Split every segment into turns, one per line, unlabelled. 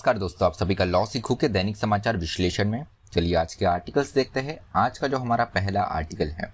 नमस्कार दोस्तों, आप सभी का लॉ सीखो के दैनिक समाचार विश्लेषण में। चलिए आज के आर्टिकल्स देखते हैं। आज का जो हमारा पहला आर्टिकल है,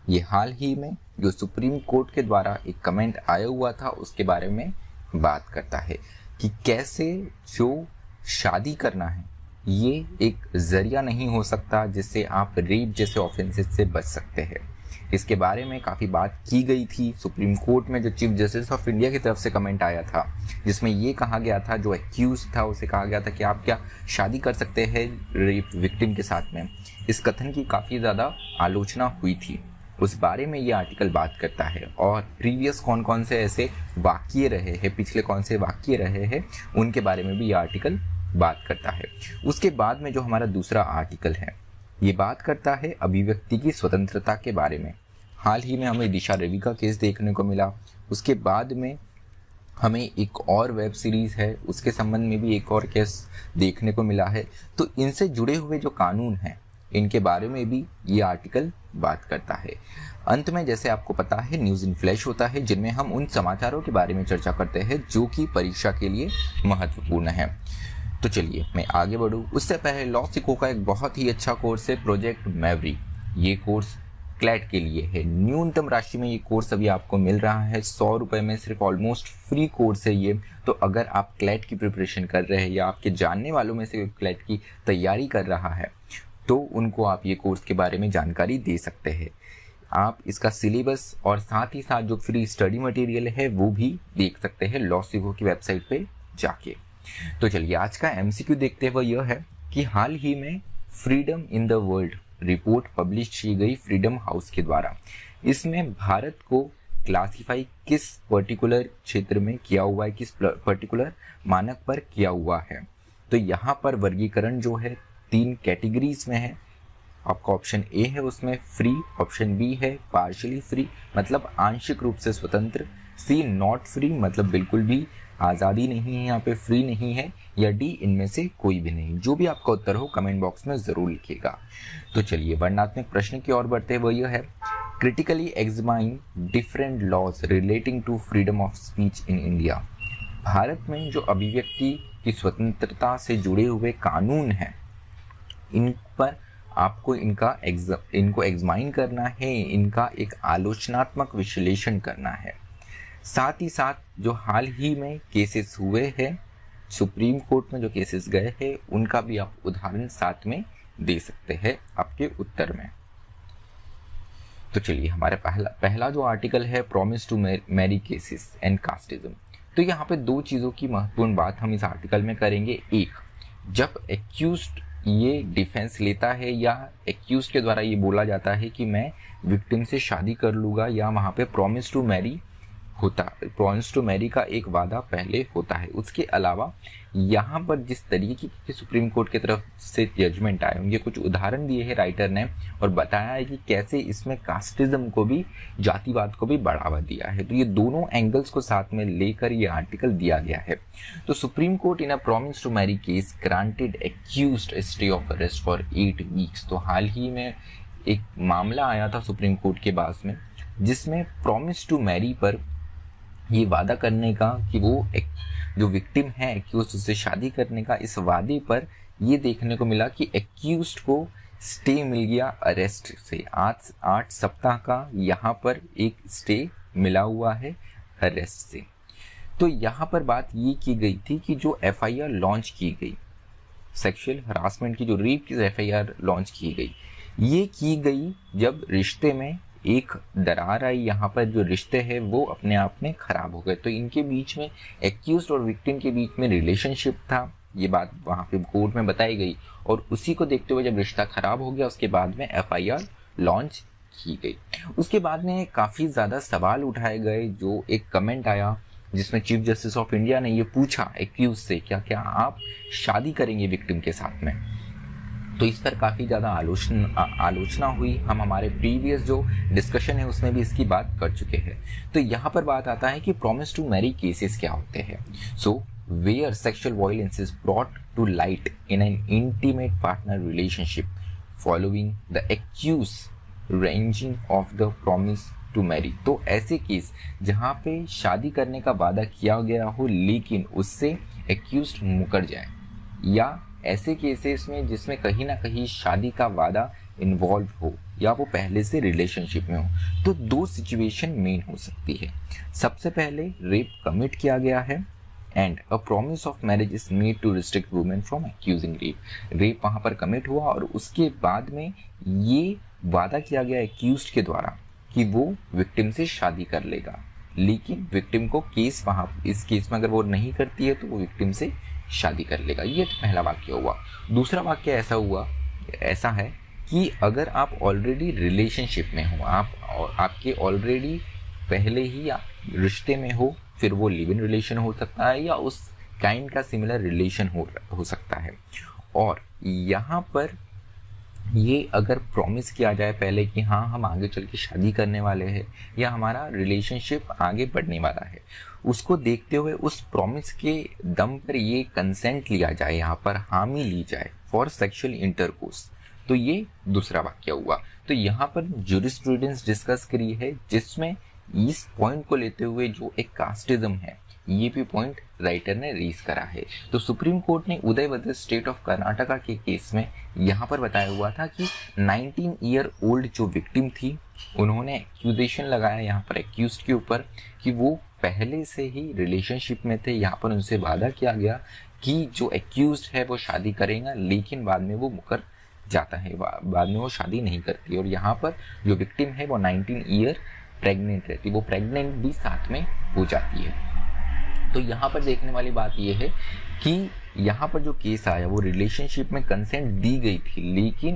ये हाल ही में जो सुप्रीम कोर्ट के द्वारा एक कमेंट आया हुआ था उसके बारे में बात करता है कि कैसे जो शादी करना है ये एक जरिया नहीं हो सकता जिससे आप रेप जैसे ऑफेंसेस से बच सकते हैं। इसके बारे में काफ़ी बात की गई थी सुप्रीम कोर्ट में। जो चीफ जस्टिस ऑफ इंडिया की तरफ से कमेंट आया था जिसमें ये कहा गया था, जो एक्यूज था उसे कहा गया था कि आप क्या शादी कर सकते हैं रेप विक्टिम के साथ में। इस कथन की काफ़ी ज़्यादा आलोचना हुई थी, उस बारे में ये आर्टिकल बात करता है। और प्रीवियस कौन कौन से ऐसे वाक्य रहे हैं, पिछले कौन से वाक्य रहे हैं, उनके बारे में भी ये आर्टिकल बात करता है। उसके बाद में जो हमारा दूसरा आर्टिकल है ये बात करता है अभिव्यक्ति की स्वतंत्रता के बारे में। हाल ही में हमें दिशा रवि का केस देखने को मिला, उसके बाद में हमें एक और वेब सीरीज़ है उसके संबंध में भी एक और केस देखने को मिला है। तो इनसे जुड़े हुए जो कानून हैं इनके बारे में भी ये आर्टिकल बात करता है। अंत में जैसे आपको पता है न्यूज़ इन फ्लैश होता है जिनमें हम उन समाचारों के बारे में चर्चा करते हैं जो कि परीक्षा के लिए महत्वपूर्ण है। तो चलिए मैं आगे बढ़ूँ उससे पहले लॉ सीखो का एक बहुत ही अच्छा कोर्स है प्रोजेक्ट मैवरी। ये कोर्स क्लैट के लिए है। न्यूनतम राशि में ये कोर्स अभी आपको मिल रहा है 100 रुपये में, सिर्फ ऑलमोस्ट फ्री कोर्स है ये। तो अगर आप क्लैट की प्रिपरेशन कर रहे हैं या आपके जानने वालों में से क्लैट की तैयारी कर रहा है तो उनको आप ये कोर्स के बारे में जानकारी दे सकते हैं। आप इसका सिलेबस और साथ ही साथ जो फ्री स्टडी मटेरियल है वो भी देख सकते हैं लॉ सीखो की वेबसाइट पे जाके। तो चलिए आज का एमसीक्यू देखते हुए यह है कि हाल ही में freedom in the world report publish की गई फ्रीडम हाउस के द्वारा। इसमें भारत को क्लासिफाई किस पर्टिकुलर क्षेत्र में किया हुआ है, किस पर्टिकुलर मानक पर किया हुआ है। तो यहाँ पर वर्गीकरण जो है 3 कैटेगरीज में है। आपका ऑप्शन ए है उसमें फ्री, ऑप्शन बी है पार्शियली फ्री मतलब आंशिक रूप से स्वतंत्र, सी नॉट फ्री मतलब बिल्कुल भी आज़ादी नहीं है, यहाँ पे फ्री नहीं है, या डी इनमें से कोई भी नहीं। जो भी आपका उत्तर हो कमेंट बॉक्स में ज़रूर लिखिएगा। तो चलिए वर्णनात्मक प्रश्न की ओर बढ़ते हैं, वो यह है critically examine different laws relating to freedom of speech in India. भारत में जो अभिव्यक्ति की स्वतंत्रता से जुड़े हुए कानून हैं इन पर आपको इनको एग्जामाइन करना है, इनका एक आलोचनात्मक विश्लेषण करना है। साथ ही साथ जो हाल ही में केसेस हुए हैं सुप्रीम कोर्ट में जो केसेस गए हैं उनका भी आप उदाहरण साथ में दे सकते हैं आपके उत्तर में। तो चलिए हमारे पहला जो आर्टिकल है promise to marry cases and casteism. तो यहाँ पे 2 चीज़ों की महत्वपूर्ण बात हम इस आर्टिकल में करेंगे। एक, जब एक्यूज्ड ये डिफेंस लेता है या एक्यूज्ड के द्वारा ये बोला जाता है कि मैं विक्टिम से शादी कर लूँगा, या वहाँ पे प्रॉमिस टू मैरी होता, प्रॉमिस टू मैरी का एक वादा पहले होता है। उसके अलावा यहाँ पर जिस तरीके की सुप्रीम कोर्ट की तरफ से जजमेंट आए उनके कुछ उदाहरण दिए हैं राइटर ने और बताया है कि कैसे इसमें कास्टिज्म को भी, जातिवाद को भी बढ़ावा दिया है। तो ये दोनों एंगल्स को साथ में लेकर ये आर्टिकल दिया गया है। तो Supreme Court in a promise to marry case granted accused stay of arrest for 8 weeks. तो हाल ही में एक मामला आया था सुप्रीम कोर्ट के पास में जिसमें प्रॉमिस टू मैरी पर ये वादा करने का कि वो एक जो विक्टिम है एक्यूज्ड उससे शादी करने का, इस वादे पर ये देखने को मिला कि एक्यूज्ड को स्टे मिल गया अरेस्ट से। 8 सप्ताह का यहाँ पर एक स्टे मिला हुआ है अरेस्ट से। तो यहाँ पर बात ये की गई थी कि जो एफआईआर लॉन्च की गई सेक्सुअल हरासमेंट की, जो रेप की एफआईआर लॉन्च की गई, ये की गई जब रिश्ते में एक दरार आई। यहाँ पर जो रिश्ते हैं वो अपने आप में खराब हो गए। तो इनके बीच में एक्यूज्ड और विक्टिम के बीच में रिलेशनशिप था, ये बात वहाँ पे कोर्ट में बताई गई। और उसी को देखते हुए जब रिश्ता खराब हो गया उसके बाद में एफआईआर लॉन्च की गई। उसके बाद में काफ़ी ज़्यादा सवाल उठाए गए। जो एक कमेंट आया जिसमें चीफ जस्टिस ऑफ इंडिया ने ये पूछा एक्यूज से क्या क्या आप शादी करेंगे विक्टिम के साथ में। तो इस पर काफ़ी ज़्यादा आलोचना हुई। हम हमारे प्रीवियस जो डिस्कशन है उसमें भी इसकी बात कर चुके हैं। तो यहाँ पर बात आता है कि प्रॉमिस टू मैरी केसेस क्या होते हैं। So where sexual violence is brought to light in an intimate partner relationship following the accuse ranging of the promise to marry. तो ऐसे केस जहाँ पे शादी करने का वादा किया गया हो लेकिन उससे एक्यूज्ड मुकर जाए, या ऐसे केसेस में जिसमें कहीं ना कहीं शादी का वादा इन्वॉल्व हो या वो पहले से रिलेशनशिप में हो। तो दो सिचुएशन मेन हो सकती है। सबसे पहले रेप कमिट किया गया है and a promise of marriage is made to restrict women from accusing rape. Rape वहां पर कमिट हुआ और उसके बाद में ये वादा किया गया एक्यूज्ड के द्वारा कि वो विक्टिम से शादी कर लेगा, लेकिन विक्टिम को केस वहां इस केस में अगर वो नहीं करती है तो वो विक्टिम से शादी कर लेगा। ये तो पहला वाक्य हुआ। दूसरा वाक्य ऐसा है कि अगर आप ऑलरेडी रिलेशनशिप में हो, आपके ऑलरेडी पहले ही आप रिश्ते में हो, फिर वो लिव इन रिलेशन हो सकता है या उस काइंड का सिमिलर रिलेशन हो सकता है। और यहाँ पर ये अगर प्रॉमिस किया जाए पहले कि हाँ हम आगे चल के शादी करने वाले हैं या हमारा रिलेशनशिप आगे बढ़ने वाला है, उसको देखते हुए उस प्रॉमिस के दम पर ये कंसेंट लिया जाए, यहाँ पर हामी ली जाए फॉर सेक्सुअल इंटरकोर्स, तो ये दूसरा वाक्य हुआ। तो यहाँ पर ज्यूरिस्प्रूडेंस डिस्कस करी है जिसमें इस पॉइंट को लेते हुए जो एक कास्टिज्म है ये भी पॉइंट राइटर ने रेज करा है। तो सुप्रीम कोर्ट ने उदयवती स्टेट ऑफ कर्नाटका के केस में यहाँ पर बताया हुआ था कि 19 ईयर ओल्ड जो विक्टिम थी उन्होंने एक्यूजेशन लगाया यहाँ पर एक्यूज्ड के ऊपर कि वो पहले से ही रिलेशनशिप में थे। यहाँ पर उनसे वादा किया गया कि जो एक्यूज्ड है वो शादी करेगा, लेकिन बाद में वो मुकर जाता है, बाद में वो शादी नहीं करती। और यहाँ पर जो विक्टिम है वो 19 ईयर प्रेग्नेंट रहती, वो प्रेग्नेंट भी साथ में हो जाती है। तो यहाँ पर देखने वाली बात यह है कि यहाँ पर जो केस आया वो रिलेशनशिप में कंसेंट दी गई थी, लेकिन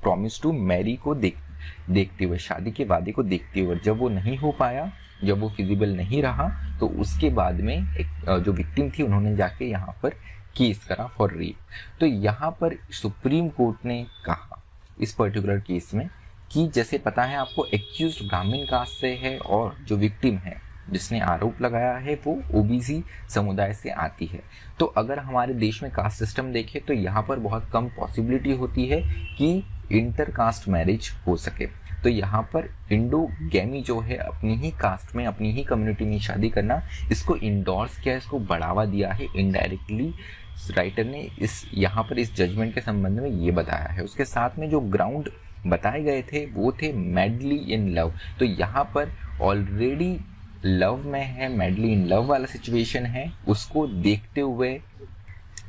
प्रॉमिस टू मैरी को देखते हुए, शादी के वादे को देखते हुए जब वो नहीं हो पाया, जब वो फिजिबल नहीं रहा, तो उसके बाद में एक जो विक्टिम थी उन्होंने जाके यहाँ पर केस करा फॉर रेप। तो यहाँ पर सुप्रीम कोर्ट ने कहा इस पर्टिकुलर केस में कि जैसे पता है आपको एक्यूज्ड ब्राह्मण कास्ट से है और जो विक्टिम है जिसने आरोप लगाया है वो ओबीसी समुदाय से आती है। तो अगर हमारे देश में कास्ट सिस्टम देखें तो यहाँ पर बहुत कम पॉसिबिलिटी होती है कि इंटर कास्ट मैरिज हो सके। तो यहाँ पर इंडोगैमी जो है अपनी ही कास्ट में, अपनी ही कम्युनिटी में शादी करना, इसको इंडोर्स किया, इसको बढ़ावा दिया है इनडायरेक्टली। राइटर ने यहाँ पर इस जजमेंट के संबंध में ये बताया है। उसके साथ में जो ग्राउंड बताए गए थे वो थे मैडली इन लव। तो यहाँ पर ऑलरेडी लव में है, मैडली इन लव वाला सिचुएशन है, उसको देखते हुए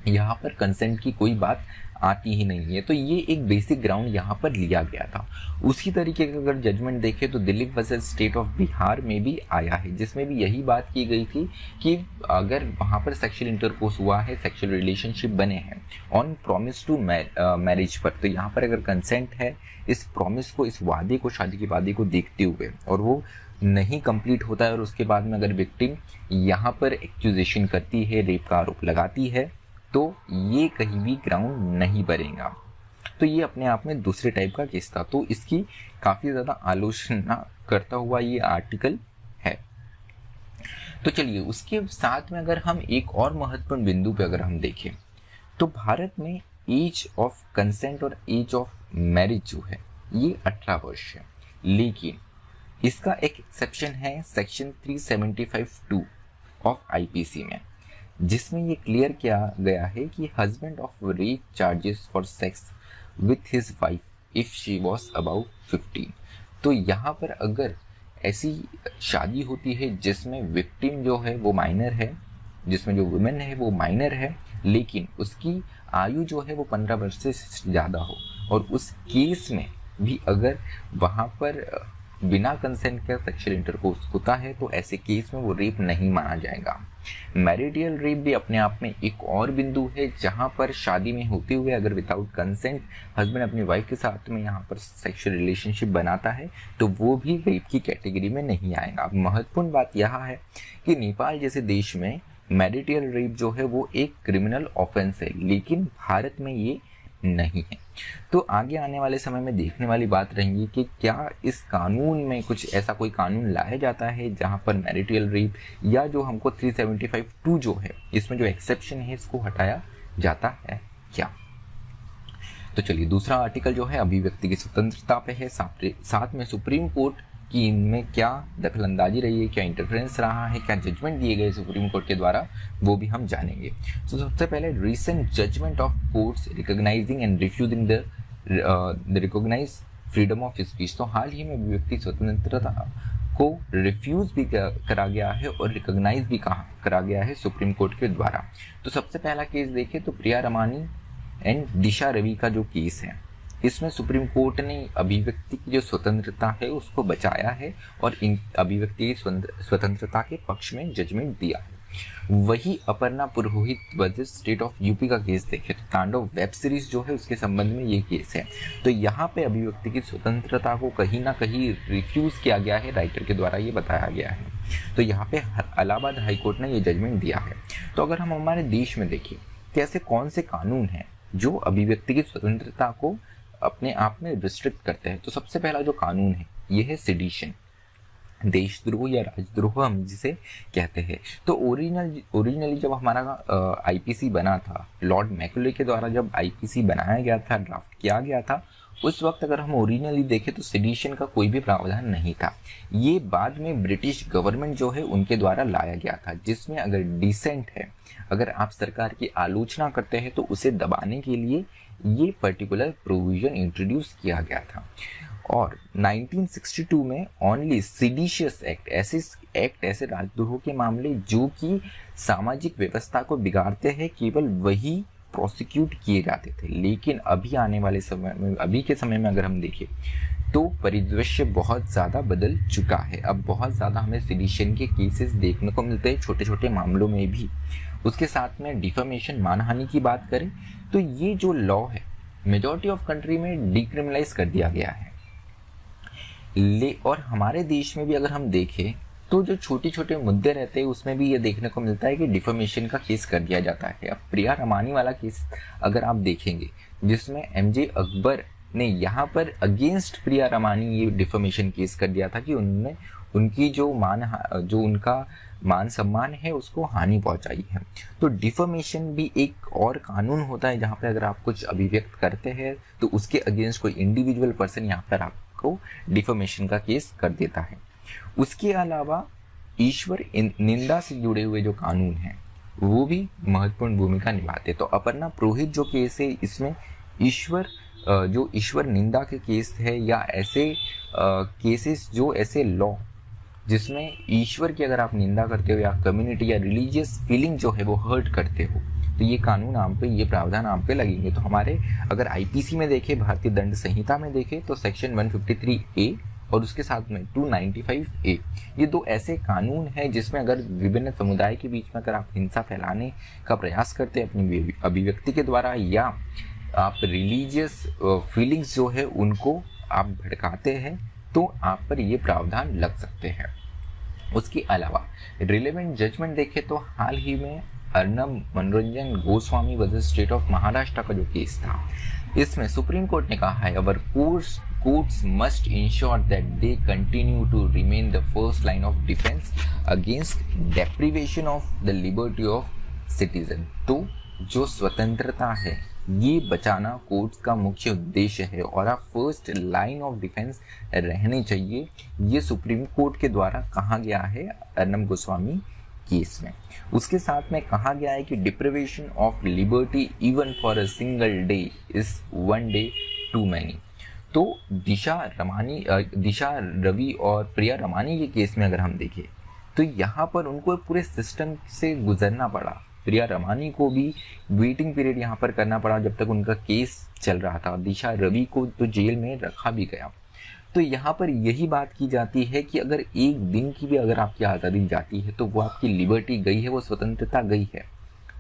यहाँ पर कंसेंट की कोई बात आती ही नहीं है। तो ये एक बेसिक ग्राउंड यहाँ पर लिया गया था। उसी तरीके का अगर जजमेंट देखें तो Delhi versus state of Bihar में भी आया है, जिसमें भी यही बात की गई थी कि अगर वहाँ पर सेक्सुअल इंटरकोर्स हुआ है, सेक्सुअल रिलेशनशिप बने हैं ऑन प्रॉमिस टू मैरिज पर, तो यहाँ पर अगर कंसेंट है, इस प्रॉमिस को, इस वादे को, शादी के वादे को देखते हुए, और वो नहीं कंप्लीट होता है और उसके बाद में अगर विक्टिम यहाँ पर एक्यूजेशन करती है, रेप का आरोप लगाती है, तो ये कहीं भी ग्राउंड नहीं बनेगा। तो ये अपने आप में दूसरे टाइप का केस था। तो इसकी काफी ज्यादा आलोचना करता हुआ ये आर्टिकल है। तो चलिए उसके साथ में अगर हम एक और महत्वपूर्ण बिंदु पे अगर हम देखें तो भारत में एज ऑफ कंसेंट और एज ऑफ मैरिज जो है ये 18 वर्ष है, लेकिन इसका एक एक्सेप्शन है सेक्शन 375(2) ऑफ आईपीसी में, जिसमें ये क्लियर किया गया है कि husband of rape charges for sex with his wife if she was about 15। तो यहाँ पर अगर ऐसी शादी होती है जिसमें विक्टिम जो है वो माइनर है, जिसमें जो वुमेन है वो माइनर है, लेकिन उसकी आयु जो है वो 15 वर्ष से ज़्यादा हो, और उस केस में भी अगर वहाँ पर बिना कंसेंट के सेक्सुअल इंटरकोर्स होता है तो ऐसे केस में वो रेप नहीं माना जाएगा। मैरिटल रेप भी अपने आप में एक और बिंदु है जहां पर शादी में होते हुए अगर विदाउट कंसेंट हस्बैंड अपनी वाइफ के साथ में यहाँ पर सेक्सुअल रिलेशनशिप बनाता है तो वो भी रेप की कैटेगरी में नहीं आएगा। महत्वपूर्ण बात यह है कि नेपाल जैसे देश में मैरिटल रेप जो है वो एक क्रिमिनल ऑफेंस है, लेकिन भारत में ये नहीं है। तो आगे आने वाले समय में देखने वाली बात रहेगी कि क्या इस कानून में कुछ ऐसा कोई कानून लाया जाता है जहां पर मैरिटल रेप या जो हमको 375(2) जो है इसमें जो एक्सेप्शन है इसको हटाया जाता है क्या। तो चलिए दूसरा आर्टिकल जो है अभिव्यक्ति की स्वतंत्रता पे है। साथ में सुप्रीम कोर्ट कि इनमें क्या दखलंदाजी रही है, क्या इंटरफेरेंस रहा है, क्या जजमेंट दिए गए सुप्रीम कोर्ट के द्वारा, वो भी हम जानेंगे। तो सबसे पहले recent judgment of courts recognizing and refusing the recognize freedom of speech. तो हाल ही में अभिव्यक्ति स्वतंत्रता को रिफ्यूज भी करा गया है और रिकॉग्नाइज भी करा गया है सुप्रीम कोर्ट के द्वारा। तो सबसे पहला केस देखें तो प्रिया रमानी एंड दिशा रवि का जो केस है, इसमें सुप्रीम कोर्ट ने अभिव्यक्ति की जो स्वतंत्रता है उसको बचाया है और इन अभिव्यक्ति की स्वतंत्रता के पक्ष में जजमेंट दिया है। वही अपर्णा पुरोहित वर्सेस स्टेट ऑफ यूपी का केस देखे तो तांडव वेब सीरीज जो है उसके संबंध में ये केस है। तो यहाँ पे अभिव्यक्ति की स्वतंत्रता को कहीं ना कहीं रिफ्यूज किया गया है, राइटर के द्वारा ये बताया गया है। तो यहाँ पे इलाहाबाद हाईकोर्ट ने ये जजमेंट दिया है। तो अगर हम हमारे देश में देखें तो ऐसे कौन से कानून हैं जो अभिव्यक्ति की स्वतंत्रता को अपने आप में रिस्ट्रिक्ट करते हैं, तो सबसे पहला जो कानून है ये है सेडिशन, देशद्रोह या राजद्रोह हम जिसे कहते हैं। तो ओरिजिनली जब हमारा आईपीसी बना था, लॉर्ड मैकॉले के द्वारा जब आईपीसी बनाया गया था, ड्राफ्ट किया गया था, उस वक्त अगर हम ओरिजिनली देखें तो सेडिशन का कोई भी प्रावधान नहीं था। ये बाद में ब्रिटिश गवर्नमेंट जो है उनके द्वारा लाया गया था, जिसमें अगर डिसेंट है, अगर आप सरकार की आलोचना करते हैं तो उसे दबाने के लिए ये पर्टिकुलर प्रोविजन इंट्रोड्यूस किया गया था। और 1962 में ओनली सेडिशियस एक्ट, ऐसे राजद्रोह के मामले जो कि सामाजिक व्यवस्था को बिगाड़ते हैं, केवल वही प्रोसिक्यूट किए जाते थे। लेकिन अभी आने वाले समय में, अभी के समय में अगर हम देखें तो परिदृश्य बहुत ज़्यादा बदल चुका है। अब बहुत ज़्यादा हमें सेडिशन के केसेस देखने को मिलते हैं, छोटे छोटे मामलों में भी। उसके साथ में डिफेमेशन, मानहानि की बात करें तो ये जो लॉ है मेजॉरिटी ऑफ कंट्री में डिक्रिमिनलाइज कर दिया गया है। और हमारे देश में भी अगर हम देखें तो जो छोटे छोटे मुद्दे रहते हैं उसमें भी ये देखने को मिलता है कि डिफेमेशन का केस कर दिया जाता है। अब प्रिया रमानी वाला केस अगर आप देखेंगे, जिसमें एमजे अकबर ने यहाँ पर अगेंस्ट प्रिया रमानी ये डिफेमेशन केस कर दिया था कि उन्होंने उनकी जो उनका मान सम्मान है उसको हानि पहुंचाई है। तो डिफेमेशन भी एक और कानून होता है जहाँ पे अगर आप कुछ अभिव्यक्त करते हैं तो उसके अगेंस्ट कोई इंडिविजुअल पर्सन यहाँ पर आपको डिफेमेशन का केस कर देता है। उसके अलावा ईश्वर निंदा से जुड़े हुए जो कानून हैं वो भी महत्वपूर्ण भूमिका निभाते। तो अपर्णा पुरोहित जो केस है, इसमें ईश्वर निंदा के केस है या ऐसे केसेस जो ऐसे लॉ जिसमें ईश्वर की अगर आप निंदा करते हो या कम्युनिटी या रिलीजियस फीलिंग जो है वो हर्ट करते हो, तो ये कानून आप पे, ये प्रावधान आप पे लगेंगे। तो हमारे अगर आईपीसी में देखें, भारतीय दंड संहिता में देखें तो सेक्शन 153A और उसके साथ में 295A, ये दो ऐसे कानून हैं जिसमें अगर विभिन्न समुदाय के बीच में अगर आप हिंसा फैलाने का प्रयास करते हैं अपनी अभिव्यक्ति के द्वारा, या आप रिलीजियस फीलिंग्स जो है उनको आप भड़काते हैं, तो आप पर ये प्रावधान लग सकते हैं। उसके अलावा रिलेवेंट जजमेंट देखें तो हाल ही में अर्नब मनोरंजन Goswami versus state of Maharashtra का जो केस था, इसमें सुप्रीम कोर्ट ने कहा है अवर courts must ensure that they continue to remain the first line of defense against deprivation of the liberty of citizen। तो जो स्वतंत्रता है ये बचाना कोर्ट्स का मुख्य उद्देश्य है और आप फर्स्ट लाइन ऑफ डिफेंस रहने चाहिए। ये सुप्रीम कोर्ट के द्वारा कहा गया है अर्नब गोस्वामी केस में। उसके साथ में कहा गया है कि deprivation of liberty even for a single day is one day too many. तो दिशा रवि और प्रिया रमानी के केस में अगर हम देखें तो यहाँ पर उनको पूरे सिस्टम से गुजरना पड़ा। प्रिया रमानी को भी वेटिंग पीरियड यहाँ पर करना पड़ा जब तक उनका केस चल रहा था। दिशा रवि को तो जेल में रखा भी गया। तो यहाँ पर यही बात की जाती है कि अगर एक दिन की भी अगर आपकी आज़ादी जाती है तो वो आपकी लिबर्टी गई है, वो स्वतंत्रता गई है।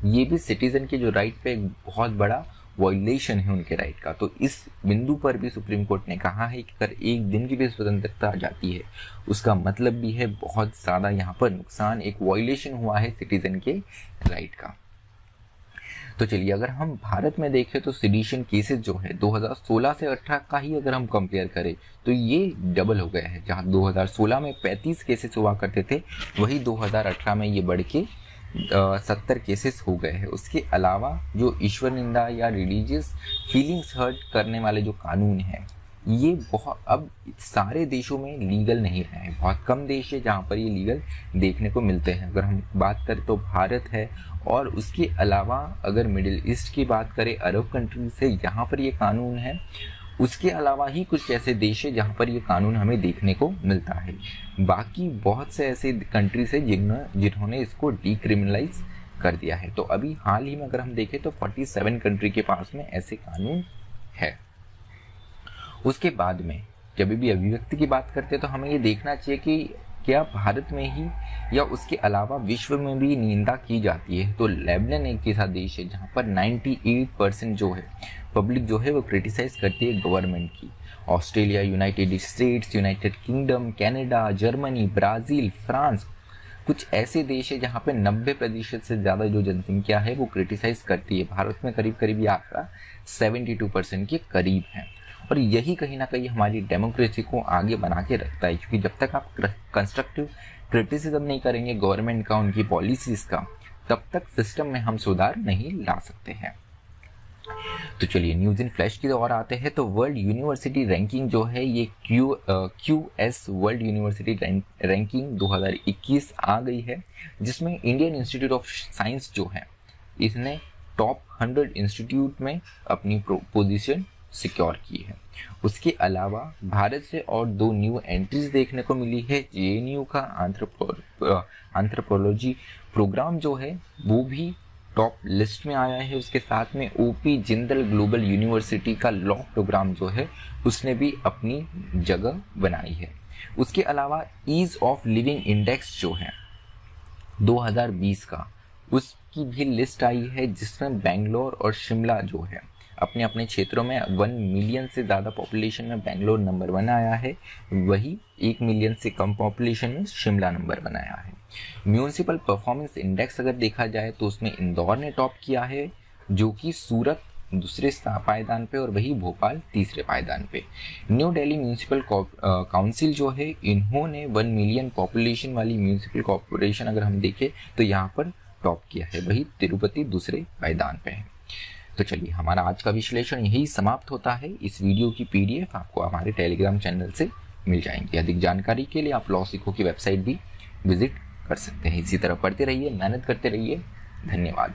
ये भी सिटीजन के जो राइट पे एक बहुत बड़ा वायलेशन है उनके राइट का। तो इस बिंदु पर भी सुप्रीम कोर्ट ने कहा है कि अगर एक दिन की भी स्वतंत्रता आ जाती है उसका मतलब भी है बहुत ज़्यादा यहाँ पर नुकसान, एक वायलेशन हुआ है सिटीजन के राइट का। तो चलिए अगर हम भारत में देखें तो सेडिशन केसेस जो है 2016 से 18 का ही अगर हम कंपेयर करें तो ये डबल हो गया है। जहाँ 2016 में 35 केसेस हुआ करते थे, वही 2018 में ये बढ़ के 70 केसेस हो गए हैं। उसके अलावा जो ईश्वर निंदा या रिलीजियस फीलिंग्स हर्ट करने वाले जो कानून हैं ये बहुत अब सारे देशों में लीगल नहीं रहे हैं। बहुत कम देश है जहाँ पर ये लीगल देखने को मिलते हैं। अगर हम बात करें तो भारत है, और उसके अलावा अगर मिडिल ईस्ट की बात करें, अरब कंट्री से, यहाँ पर ये कानून है। उसके अलावा ही कुछ ऐसे देश है जहाँ पर ये कानून हमें देखने को मिलता है। बाकी बहुत से ऐसे कंट्रीज है जिन्होंने इसको डीक्रिमिनलाइज कर दिया है। तो अभी हाल ही में अगर हम देखें तो 47 कंट्री के पास में ऐसे कानून है। उसके बाद में जब भी अभिव्यक्ति की बात करते हैं तो हमें ये देखना चाहिए कि क्या भारत में ही या उसके अलावा विश्व में भी निंदा की जाती है। तो लेबनान एक ऐसा देश है जहाँ पर 98% जो है पब्लिक जो है वो क्रिटिसाइज करती है गवर्नमेंट की। Australia, United states, United kingdom, Canada, Germany, Brazil, France, कुछ ऐसे देश है जहाँ पे 90% से ज़्यादा जो जनसंख्या है वो क्रिटिसाइज करती है। भारत में करीब करीब ये आंकड़ा 72% के करीब है। और यही कहीं ना कहीं हमारी डेमोक्रेसी को आगे बना के रखता है, क्योंकि जब तक आप कंस्ट्रक्टिव क्रिटिसिज्म नहीं करेंगे गवर्नमेंट का, उनकी पॉलिसीज का, तब तक सिस्टम में हम सुधार नहीं ला सकते हैं। तो चलिए न्यूज इन फ्लैश की ओर आते हैं। तो वर्ल्ड यूनिवर्सिटी रैंकिंग जो है ये QS वर्ल्ड यूनिवर्सिटी रैंकिंग 2021 आ गई है, जिसमें इंडियन इंस्टीट्यूट ऑफ साइंस जो है इसने टॉप 100 इंस्टीट्यूट में अपनी पोजीशन सिक्योर की है। उसके अलावा भारत से और 2 न्यू एंट्रीज देखने को मिली है। JNU का एंथ्रोपोलॉजी प्रोग्राम जो है वो भी टॉप लिस्ट में आया है। उसके साथ में OP जिंदल ग्लोबल यूनिवर्सिटी का लॉ प्रोग्राम जो है उसने भी अपनी जगह बनाई है। उसके अलावा ईज ऑफ लिविंग इंडेक्स जो है 2020 का, उसकी भी लिस्ट आई है, जिसमें बेंगलोर और शिमला जो है अपने अपने क्षेत्रों में 1 मिलियन से ज़्यादा पॉपुलेशन में बेंगलोर नंबर 1 आया है, वही 1 मिलियन से कम पॉपुलेशन में शिमला नंबर 1 आया है। म्यूनिसिपल परफॉर्मेंस इंडेक्स अगर देखा जाए तो उसमें इंदौर ने टॉप किया है, जो कि सूरत दूसरे पायदान पे और वही भोपाल तीसरे पायदान पे। न्यू दिल्ली म्यूनिसिपल काउंसिल जो है इन्होंने 1 मिलियन पॉपुलेशन वाली म्यूनिसिपल कॉर्पोरेशन अगर हम देखें तो यहाँ पर टॉप किया है, वही तिरुपति दूसरे पायदान पे है। तो चलिए हमारा आज का विश्लेषण यही समाप्त होता है। इस वीडियो की PDF आपको हमारे टेलीग्राम चैनल से मिल जाएंगी। अधिक जानकारी के लिए आप लॉ सीखो की वेबसाइट भी विजिट कर सकते हैं। इसी तरह पढ़ते रहिए, मेहनत करते रहिए। धन्यवाद।